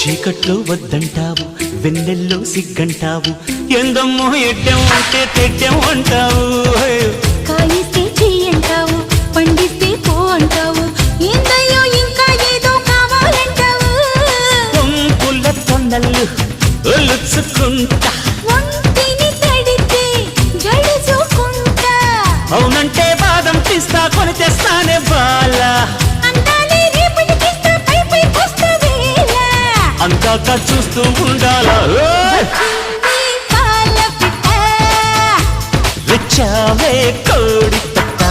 చీకట్లో వద్దంటావు, వెన్నెల్లో సిగ్గంటావు, ఎందమ్మో ఎడ్డెం అంటే తెడ్డెం అంటావు. కాయిస్తే చెయ్యంటావు, పండిస్తే పో అంటావు, ఏందయ్యో ఇంకా ఏదో కావాలంటావు. పొంపుల తొన్నలు ఒలుచుకుంటా, ఒంటిని తడితే గడుచుకుంటా, అవునంటే బాదం పిస్తా కొని తెస్తానే బాలా, అందాలే రేపటికిస్తా పై పై కొస్తా వేళ, అందాక చూస్తూ ఉండాలా. ఈ పాల పిట్ట వచ్చావే కోడి పెట్ట.